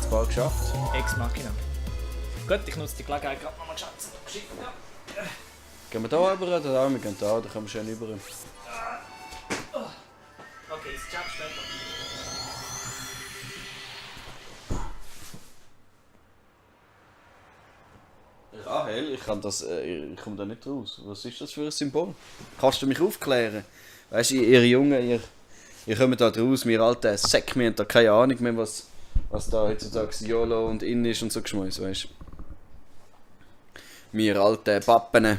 es bald geschafft. Ex Machina. Gut, ich nutze die Gelegenheit gerade nochmal Schatz. Gehen wir da rüber oder da? Wir gehen da können wir schön rüber. Okay, es klappt später. Rahel, ich komme da nicht raus. Was ist das für ein Symbol? Kannst du mich aufklären? Weißt du, ihr Jungen, ihr kommt da raus, wir alten Säck, wir haben da keine Ahnung mehr, was da heutzutage YOLO und In ist und so Geschmäus, weißt du? Wir alten Pappen.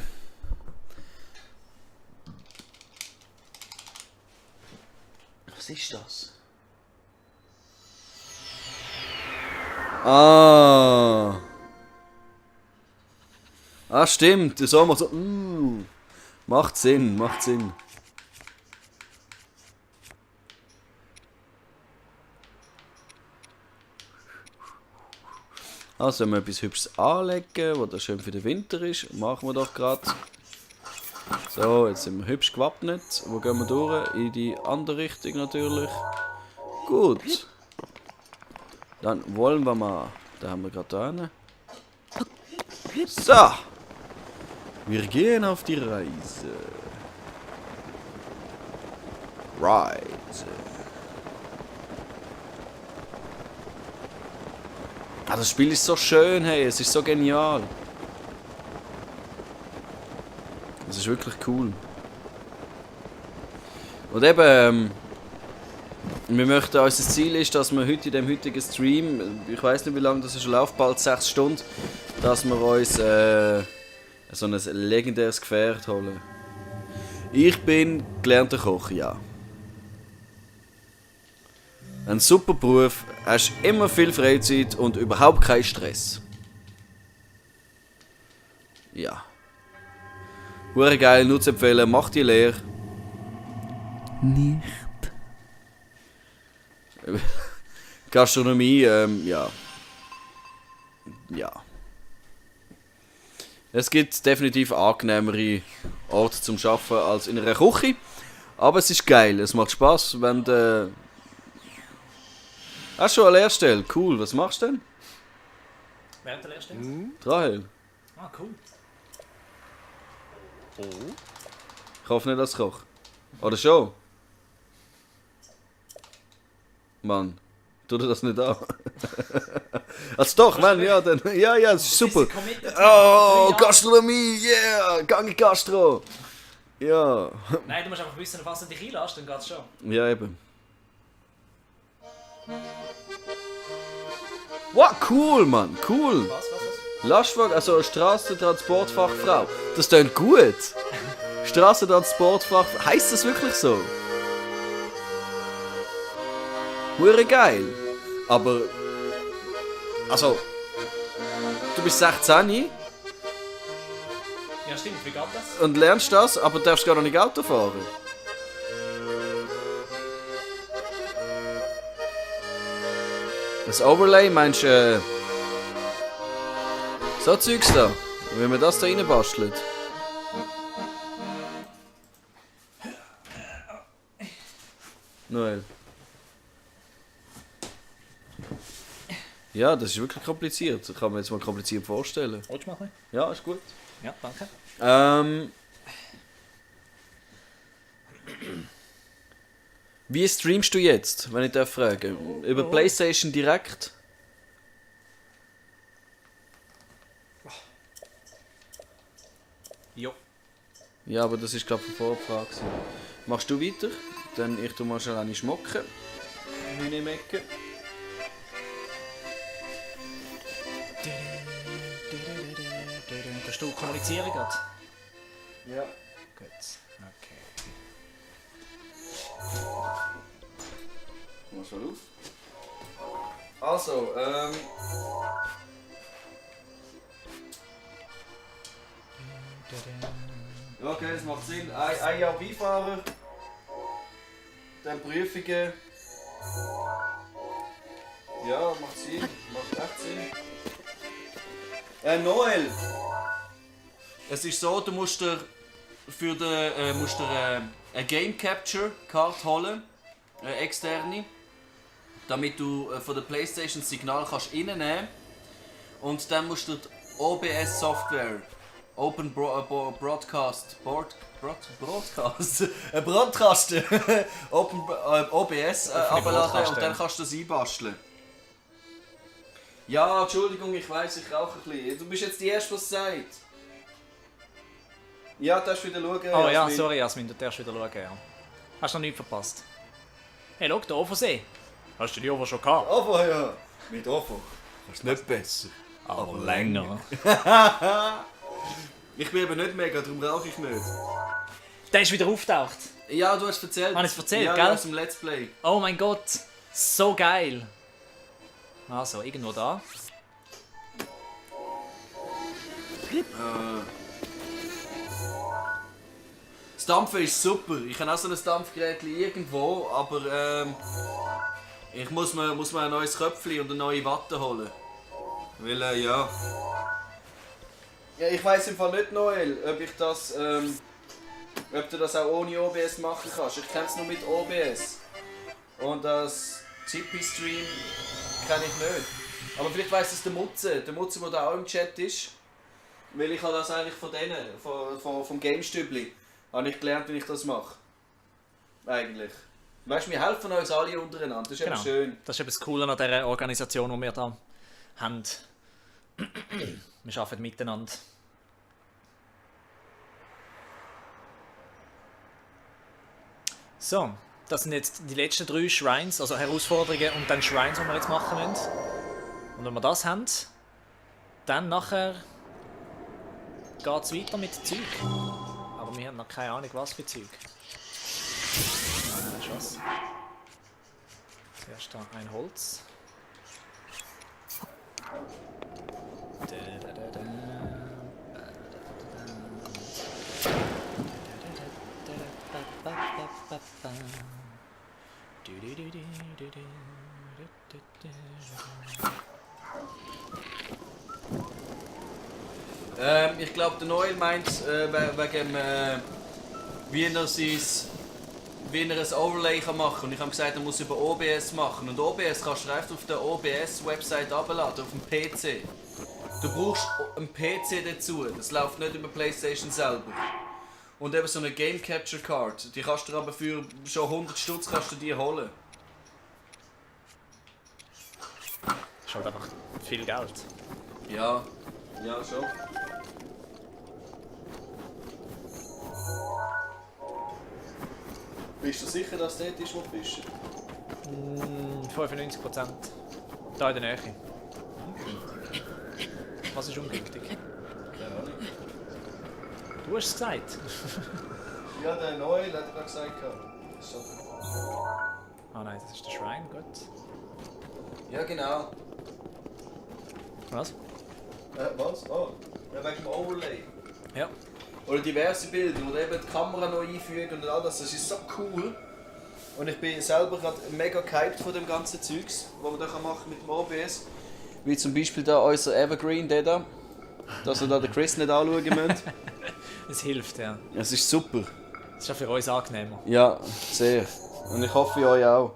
Was ist das? Ah, stimmt, der Sommer so. Macht Sinn, macht Sinn. Also, wenn wir etwas Hübsches anlegen, was da schön für den Winter ist, machen wir doch gerade. So, jetzt sind wir hübsch gewappnet. Wo gehen wir durch? In die andere Richtung natürlich. Gut. Dann wollen wir mal. Da haben wir gerade da einen. So. Wir gehen auf die Reise. Reise. Ah, das Spiel ist so schön, hey, es ist so genial. Es ist wirklich cool. Und eben, wir möchten, unser Ziel ist, dass wir heute in dem heutigen Stream, ich weiß nicht wie lange das ist, läuft bald 6 Stunden, dass wir uns so ein legendäres Gefährt holen. Ich bin gelernter Koch, ja. Ein super Beruf, hast immer viel Freizeit und überhaupt keinen Stress. Ja. Hure geil, Nutzempfehlen, mach die Lehre. Nicht. Gastronomie, ja. Ja. Es gibt definitiv angenehmere Orte zum Arbeiten als in einer Küche. Aber es ist geil, es macht Spaß, wenn du... Hast du schon eine Lehrstelle? Cool, was machst du denn? Während der Lehrstelle? Rahel. Ah, cool. Ich hoffe nicht als Koch. Oder schon? Mann, tu dir das nicht an. Also doch, Mann, ja, dann, ja, das ist super. Oh, Gastronomie, yeah, Gange Gastro. Ja. Nein, du musst einfach wissen, was du dich einlässt, dann geht's schon. Ja, eben. Wow, cool, Mann, cool. Was? Lastwagen, also Strassentransportfachfrau. Das klingt gut. Strassentransportfachfrau. Heißt das wirklich so? Hure geil. Aber. Also. Du bist 16 Ja, stimmt, wie geht das? und lernst das, aber darfst gar noch nicht Auto fahren. Das Overlay meinst du. So Zeugs da. Wenn man das da reinbastelt. Noel. Ja, das ist wirklich kompliziert. Das kann man jetzt mal kompliziert vorstellen. Willst du machen? Ja, ist gut. Ja, danke. Wie streamst du jetzt, wenn ich darf fragen? Über PlayStation direkt? Jo. Ja, aber das ist glaube ich eine Vorfrage. Machst du weiter? Dann ich tu mal schnell eine schmocken. Meine Mecke. Kannst du kommunizieren gerade? Ja. Gut. Okay. Mal schon auf. Also, ja, okay, das macht Sinn. Ein Jahr Beifahrer, dann Prüfungen. Ja, macht Sinn. Macht echt Sinn. Noel! Es ist so, du musst dir für eine Game Capture Card holen. Eine externe. damit du von der Playstation das Signal kannst reinnehmen. Und dann musst du die OBS Software, Open Broadcast, Broadcast, Open OBS abladen und dann kannst du das einbasteln. Ja, Entschuldigung, ich weiss, ich rauche ein bisschen. Du bist jetzt die Erste, was sagt. Ja, du darfst wieder schauen. Oh ja, sorry Jasmin, du darfst wieder schauen, ja. Hast noch nichts verpasst. Hey, schau, der Ofensee. Hast du die Ofo schon gehabt? Ofo, ja. Mit Ofo. Kannst nicht besser. Aber länger. Ich bin eben nicht mega, darum rauche ich nicht. Der ist wieder auftaucht. Ja, du hast erzählt. Habe ich es erzählt, ja, gell? Ja, aus dem Let's Play. Oh mein Gott, so geil. Also, irgendwo da. Das Dampfen ist super. Ich habe auch so ein Dampfgerät irgendwo, aber ich muss mir ein neues Köpfchen und eine neue Watte holen. Weil, ja. Ja, ich weiss im Fall nicht, Noel, ob du das auch ohne OBS machen kannst. Ich kenne es nur mit OBS. Und das Zippy-Stream kenne ich nicht. Aber vielleicht weiss es der Mutze, der da auch im Chat ist. Weil ich habe das eigentlich von denen, vom Game-Stübli, habe ich gelernt, wie ich das mache. Eigentlich. Weißt du, wir helfen uns alle untereinander, das ist eben schön. Das ist eben das Coole an dieser Organisation, die wir da haben. Wir arbeiten miteinander. So, das sind jetzt die letzten 3 Shrines, also Herausforderungen und dann Shrines, die wir jetzt machen müssen. Und wenn wir das haben, dann nachher geht es weiter mit Zeug. Aber wir haben noch keine Ahnung, was für Zeug. Schuss. Zuerst da ein Holz. Ich glaube, der Noel meint wegen wie er ein Overlay kann machen kann. Und ich habe gesagt, er muss über OBS machen. Und OBS kannst du einfach auf der OBS-Website abladen, auf dem PC. Du brauchst einen PC dazu, das läuft nicht über PlayStation selber. Und eben so eine Game Capture Card, die kannst du aber für schon 100 Stutz kannst du die holen. Das ist halt einfach viel Geld. Ja, ja schon. Bist du sicher, dass das dort ist, wo du bist? 95%. Da in der Nähe. Was ist ungültig? Keine Ahnung. Du hast es gesagt. Ja, der Noel hat gerade gesagt. So. Ah nein, das ist der Shrine, gut. Ja, genau. Was? Was? Oh, ja, wegen dem Overlay. Ja. Oder diverse Bilder, wo eben die Kamera noch einfügen und all das. Das ist so cool. Und ich bin selber gerade mega gehypt von dem ganzen Zeugs, was man da machen kann mit dem OBS. Wie zum Beispiel da unser Evergreen, der da. Dass wir da den Chris nicht anschauen müssen. Es hilft, ja. Es ist super. Es ist ja für uns angenehmer. Ja, sehr. Und ich hoffe, euch auch.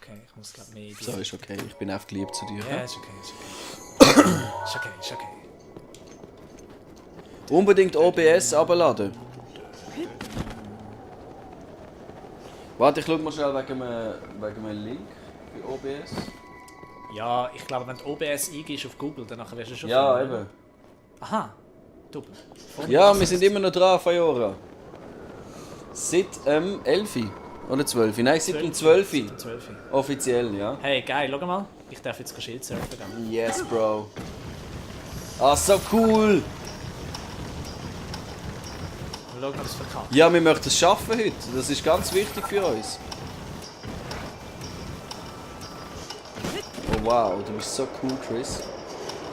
Okay, ich muss glaube mehr... So, ist okay. Ich bin einfach lieb zu dir. Ja, ist okay, ist okay. Ist okay, ist okay. Unbedingt OBS abladen. Warte, ich schau mal schnell wegen einem Link für OBS. Ja, ich glaube, wenn du OBS eingibst auf Google, dann wirst du schon... Ja, finden, eben. Aha, du. Ja, wir sind immer noch dran, Fajora. Seit 11 oder 12? Nein, seit dem 12. 12. Offiziell, ja. Hey, geil, schau mal. Ich darf jetzt Schild surfen gehen. Yes, Bro. Ah, so cool. Schau mal, das verkackt. Ja, wir möchten es schaffen heute. Das ist ganz wichtig für uns. Oh wow, du bist so cool, Chris.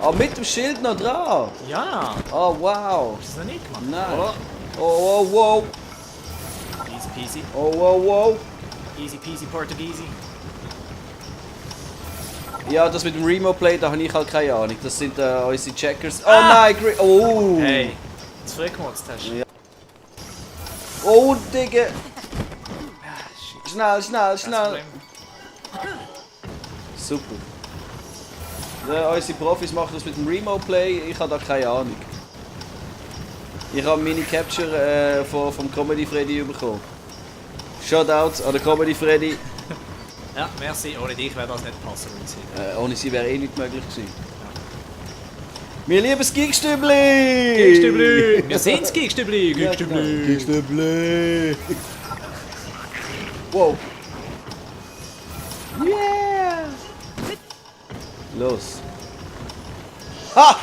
Ah, mit dem Schild noch dran. Ja! Oh wow. Hast du das noch nicht gemacht? Nein. Oder? Oh wow. Easy peasy. Oh wow. Easy peasy Portugiesi. Ja, das mit dem Remote Play, da habe ich halt keine Ahnung. Das sind unsere Checkers. Oh nein, oh! Hey, zu früh gemotzt hast du. Ja. Oh, Digga! Schnell, schnell, Kein schnell. Problem. Super. Unsere Profis machen das mit dem Remote-Play, ich habe da keine Ahnung. Ich habe meine Capture vom Comedy Freddy bekommen. Shoutout an den Comedy Freddy. Ja, merci. Ohne dich wäre das nicht passen. Ohne sie wäre eh nicht möglich gewesen. Wir lieben das Gigstübli! Gigstübli! Wir sind das Gigstübli! Gigstübli! Gigstübli! Wow! Yeah! Los! Ha!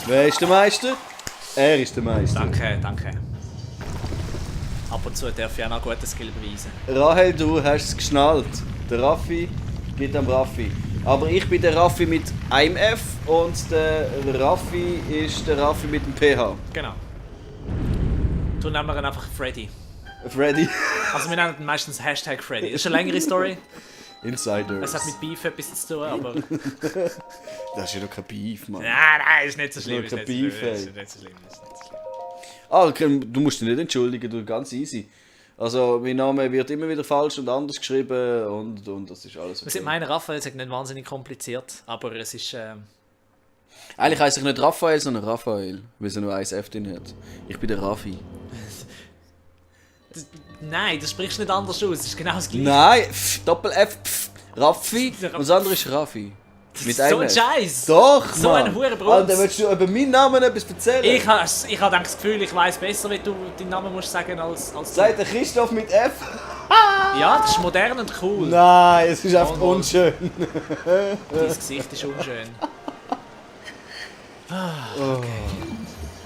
Wer ist der Meister? Er ist der Meister. Danke, danke. Ab und zu darf ich auch noch gute Skill beweisen. Rahel, du hast es geschnallt. Der Raffi geht am Raffi. Aber ich bin der Raffi mit einem F und der Raffi ist der Raffi mit dem PH. Genau. Du nennen wir ihn einfach Freddy. Freddy. Also wir nennen ihn meistens Hashtag Freddy. Das ist eine längere Story. Insiders. Es hat mit Beef etwas zu tun, aber... Das ist ja doch kein Beef, Mann. Nein, ist nicht so schlimm. Das Ist ist nicht kein so Beef, schlimm. ey. Ist nicht so schlimm. Ist nicht so schlimm. Ah, okay, du musst dich nicht entschuldigen, du, ganz easy. Also, mein Name wird immer wieder falsch und anders geschrieben und das ist alles Wir sind okay. meine Raphael, ist nicht wahnsinnig kompliziert, aber es ist... Eigentlich heisst ich nicht Raphael, sondern Raphael, weil er nur ein F drin hat. Ich bin der Raffi. Nein, das sprichst du nicht anders aus, das ist genau das gleiche. Nein, Doppel-F, Raffi und das andere ist Raffi. Mit So einem ein F. Scheiß! Doch, So Mann. ein Hurenbrunz. Alter, willst du über meinen Namen etwas erzählen? Ich habe das Gefühl, ich weiß besser, wie du deinen Namen musst sagen als du. Sagt der Christoph mit F? Ja, das ist modern und cool. Nein, es ist einfach Oh, unschön. Dein Gesicht ist unschön. Okay.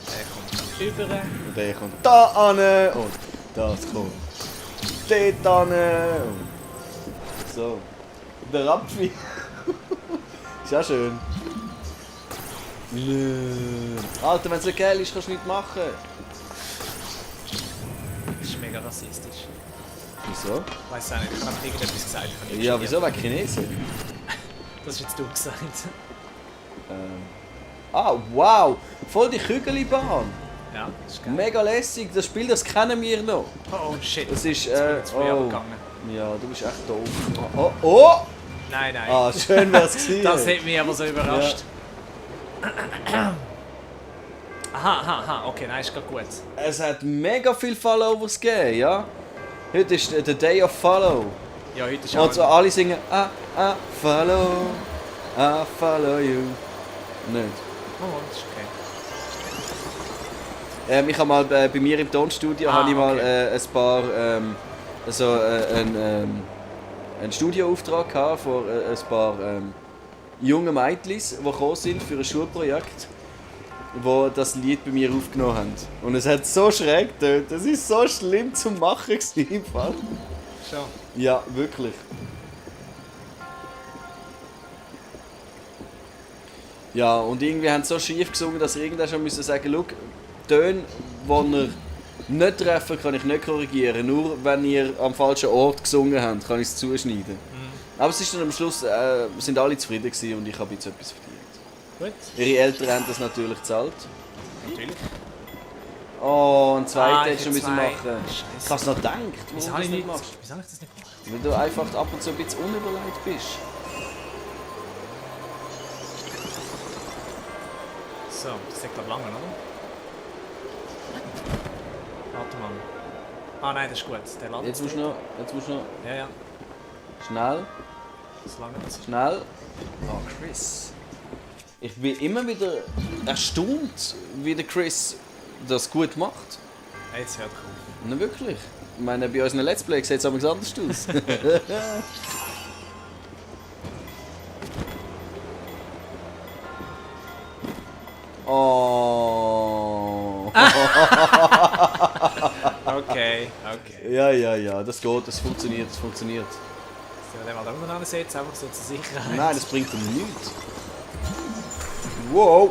Der kommt über. Und der kommt da an und das kommt dort an. Und so. Der Rapfi. Ist ja schön. Alter, wenn es nicht geil ist, kannst du nichts machen. Das ist mega rassistisch. Wieso? Ich weiß auch nicht, ich habe einfach irgendetwas gesagt. Ich habe nicht Ja, geschrieben. wieso? Wegen Chinesen? Das hast jetzt du gesagt. Ah, wow! Voll die Kügelbahn. Ja, das ist geil. Mega lässig. Das Spiel, das kennen wir noch. Oh shit. Das ist, Jetzt bin ich zu früh abgegangen. Ja, du bist echt doof. Oh, oh! Nein, nein. Ah, schön wär's gewesen. Das hat mich aber so überrascht. Aha, okay, nein, ist gerade gut. Es hat mega viele Followers gegeben, ja? Heute ist der Day of Follow. Ja, heute ist Und so auch... alle singen I follow you. Nicht. Oh, das ist okay. Ich habe mal bei mir im Tonstudio habe ich mal okay. ein paar einen Studioauftrag gehabt von ein paar jungen Mädchen, die gekommen sind für ein Schulprojekt, die das Lied bei mir aufgenommen haben. Und es hat so schräg getönt. Das ist so schlimm zum Machen gewesen, im Fall. Schon. Ja, wirklich. Ja, und irgendwie haben sie so schief gesungen, dass ich irgendwann schon müssen sagen, schau, Töne, die ihr nicht treffen, kann ich nicht korrigieren. Nur wenn ihr am falschen Ort gesungen habt, kann ich es zuschneiden. Aber es ist dann am Schluss, sind alle zufrieden gewesen und ich habe jetzt etwas verdient. Gut, Ihre Eltern haben das natürlich gezahlt. natürlich. Oh, einen zweiten ich hättest du hätte müssen zwei. machen. Scheisse. Ich habe es noch gedacht, warum Wieso du habe das ich nicht nicht... machst. Wieso habe ich das nicht gemacht? Weil du einfach ab und zu ein bisschen unüberlegt bist. So, das ist glaube lange, oder? Warte mal. Ah nein, das ist gut. Der ladet Jetzt musst du noch, Ja, ja. schnell, Das lange das. schnell. Oh, Chris. Ich bin immer wieder erstaunt, wie der Chris das gut macht. Hey, jetzt hört auf. Na wirklich. Ich meine, bei unseren Let's Play sieht es aber anders aus. Oh. Okay. Ja, das geht, das funktioniert. Sollen wir den mal da unten ansetzen, einfach so zur Sicherheit? Nein, das bringt ihm nichts. Wow.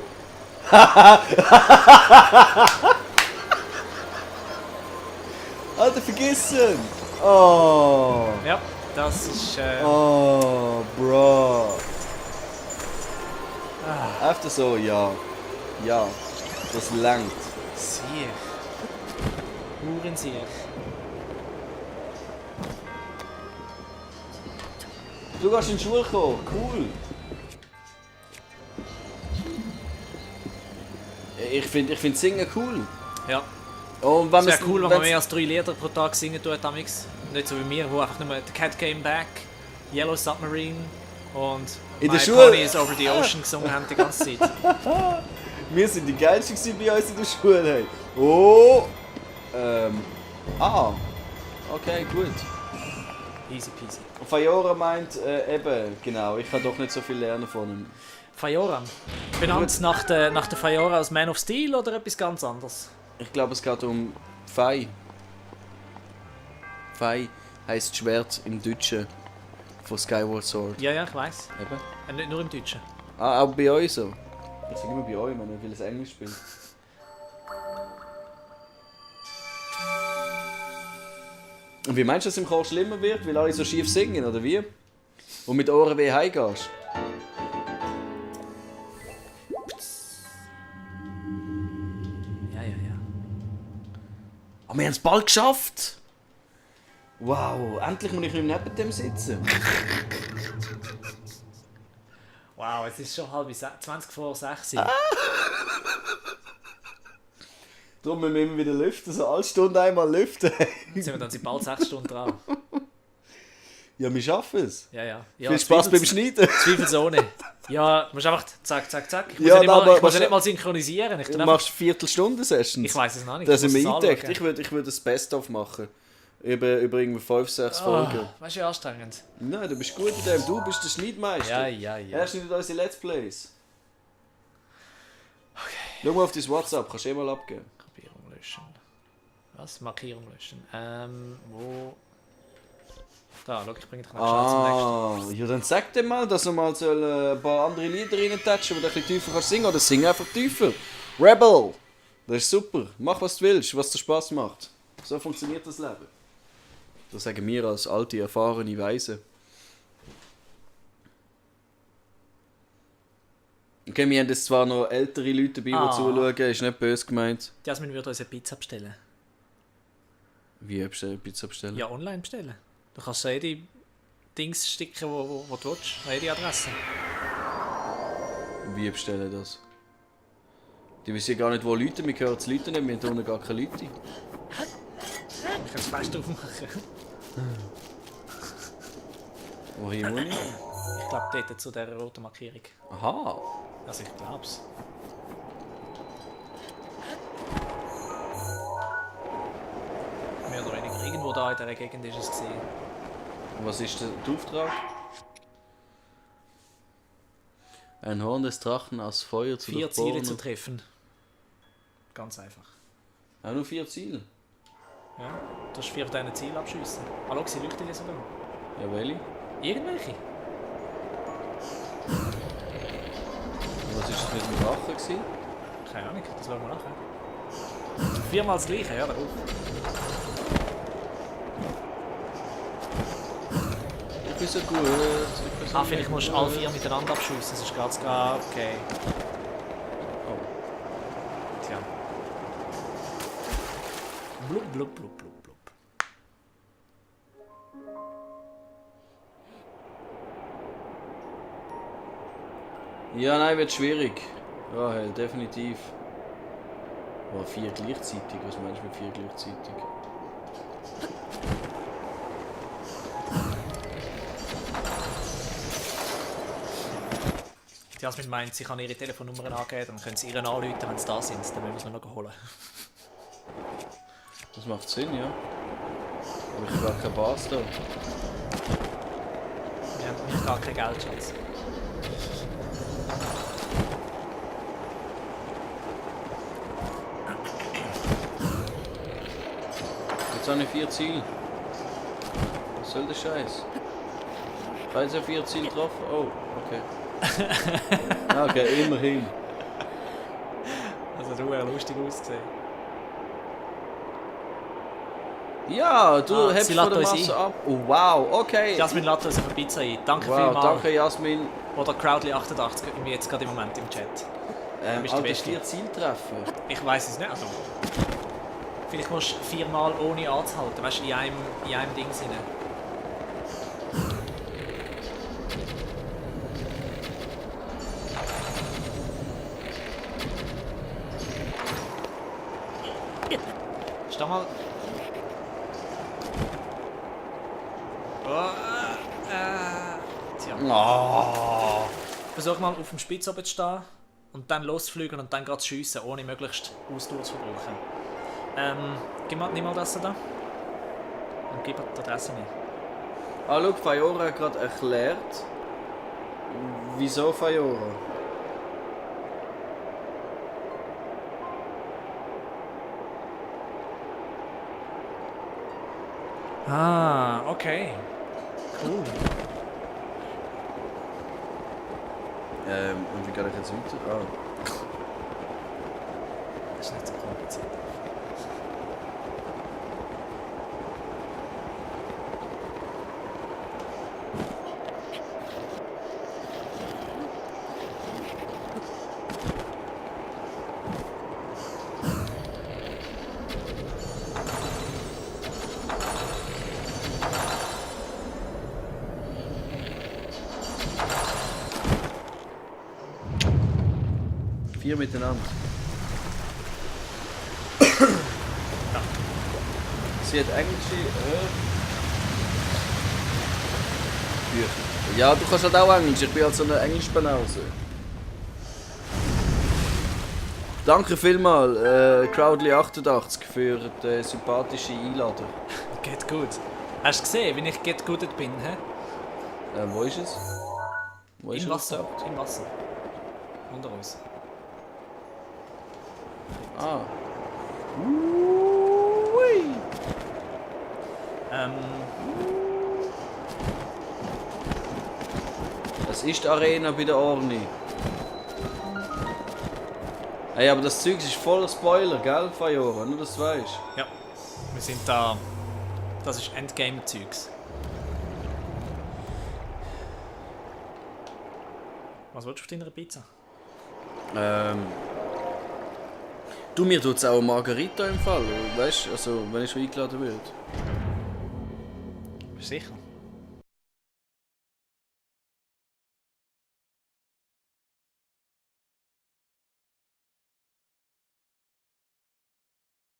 Alter, vergessen! Oh. Ja, das ist... Oh, bro. Einfach so, ja. Ja, das langt. Siech. Hurensiech. Du gehst in die Schule kommen. Cool. Ich find Singen cool. Ja. Und wenn Es wäre cool, wenn man mehr als 3 Lieder pro Tag singen tut. Amix. Nicht so wie wir, wo einfach nur The Cat Came Back, Yellow Submarine und in der My Schule. Pony is Over the Ocean gesungen haben die ganze Zeit. Wir sind die geilsten bei uns in der Schule. Hey. Oh! Okay, gut. Easy peasy. Und Fajora meint eben, genau, ich kann doch nicht so viel lernen von ihm. Fajora. Benannt nach der Fajora aus Man of Steel oder etwas ganz anderes? Ich glaube, es geht um Fei. Fei heisst Schwert im Deutschen von Skyward Sword. Ja, ich weiß. Eben. Nicht nur im Deutschen. Auch bei euch so. Ich sage immer bei euch, man will es Englisch spielen. Und wie meinst du, dass es im Chor schlimmer wird, weil alle so schief singen, oder wie? Und mit Ohrenweh heimgehst? Ja. Aber wir haben es bald geschafft! Wow, endlich muss ich nicht mehr neben dem sitzen. Wow, es ist schon 20 vor 6. Darum müssen wir immer wieder lüften, so alle Stunden einmal lüften. Jetzt sind wir dann seit bald 6 Stunden dran. Ja, wir schaffen es. Ja, Viel Spaß beim Schneiden. Zweifelsohne. Ja, du musst einfach zack. Ich muss Ja, ja nicht mal synchronisieren. Du machst Viertelstunde-Sessions. Ich weiß es noch nicht. Da sind muss wir es eingedeckt. anschauen. Ich würde das Best-of machen. Über irgendwie 5, 6 Folgen. Weißt du, wie anstrengend. Nein, du bist gut in dem. Du bist der Schneidmeister. Ja. Er schneidet unsere Let's Plays. Okay. Schau mal auf dein WhatsApp, kannst du eh mal abgeben. Markierung löschen. Was? Markierung löschen. Wo? Da, schau, ich bringe dich noch schnell zum nächsten. Ja, dann sag dir mal, dass er mal ein paar andere Lieder reintatschen, wo du ein bisschen tiefer kannst singen. Oder sing einfach tiefer. Rebel! Das ist super. Mach, was du willst, was dir Spaß macht. So funktioniert das Leben. Das sagen wir als alte, erfahrene Weise. Okay, wir haben jetzt zwar noch ältere Leute dabei, die zuschauen, ist nicht böse gemeint. Jasmin würde uns eine Pizza bestellen. Wie Pizza bestellen? Ja, online bestellen. Du kannst jede Dings sticken, wo du willst. An jede Adresse. Wie bestellen das? Die wissen ja gar nicht, wo Leute, wir hören die Leute nicht, wir haben unten gar keine Leute. Ich kann es fest drauf machen. Wohin muss ich? Ich glaube dort zu dieser roten Markierung. Aha! Also ich glaub's. Mehr oder weniger. Irgendwo da in dieser Gegend ist es gesehen. Was ist der Auftrag? Ein Horn des Drachen aus Feuer zu 4 Ziele durchbohren. zu treffen. Ganz einfach. Auch nur 4 Ziele? Ja, du hast 4 deine Ziele abschiessen. Hallo, sie leuchten dir sogar. Ja, welche? Irgendwelche? Was war das mit dem Drachen gewesen? Keine Ahnung, das schauen wir nachher. 4-mal das gleiche, ja, darauf. Ich bin so gut. Vielleicht musst du alle 4 miteinander abschiessen, sonst geht's gar okay. Oh. Tja. Blub, blub, blub, blub, blub. Ja, nein, wird schwierig. Ja, hey, definitiv. Oh, 4 gleichzeitig. Was meinst du mit 4 gleichzeitig? Jasmin meint, sie kann ihre Telefonnummer angeben, dann können sie ihr anrufen, wenn sie da sind. Dann müssen wir sie noch holen. Das macht Sinn, ja. Aber ich habe gar keine Bass da. Wir haben nämlich gar kein Geld, Schatz. Jetzt habe ich 4 Ziele. Was soll der Scheiß? Ich habe jetzt ja 4 Ziele getroffen. Oh, okay. Okay, immerhin. Also du wäre lustig ausgesehen. Ja, du hebst sie von lädt der uns Masse ab. Oh, wow, okay. Jasmin lädt uns eine Pizza ein. Danke Wow, vielmals. danke Jasmin. Oder Crowdly88, jetzt gerade im Moment im Chat. bist der Alter, Beste. 4 Ziele treffen. Ich weiß es nicht. Also, vielleicht musst du 4-mal ohne anzuhalten, weißt du, in einem Ding rein. Steh mal. Oh, tja. Oh. Versuch mal auf dem Spitz oben zu stehen und dann loszufliegen und dann gerade zu schiessen, ohne möglichst Ausdauer zu verbrauchen. Nimm mal das da. Und gib die Adresse mit. Ah, schau, Fajora hat gerade erklärt, wieso Fajora. Ah, okay. Cool. Und wie gehe ich jetzt weiter? Ah. Das ist nicht so kompliziert. Vier miteinander. Sie hat englische Bücher. Ja, du kannst halt auch Englisch. Ich bin halt so eine Englischbanause. Danke vielmals, Crowdly88 für den sympathischen Einlader. Geht gut. Hast du gesehen, wie ich get good bin? He? Wo ist es? Wo ist Im er Wasser. aufgetaucht? Im Wasser. Unter uns. Ah. Ui. Das ist die Arena bei der Orni. Ey, aber das Zeug ist voller Spoiler, gell, Fajora? Nur dass du weißt. Ja. Wir sind da. Das ist Endgame-Zeugs. Was willst du auf deiner Pizza? Du, mir tut es auch Margarita im Fall, weißt du, also wenn ich schon eingeladen werde. Bist du sicher?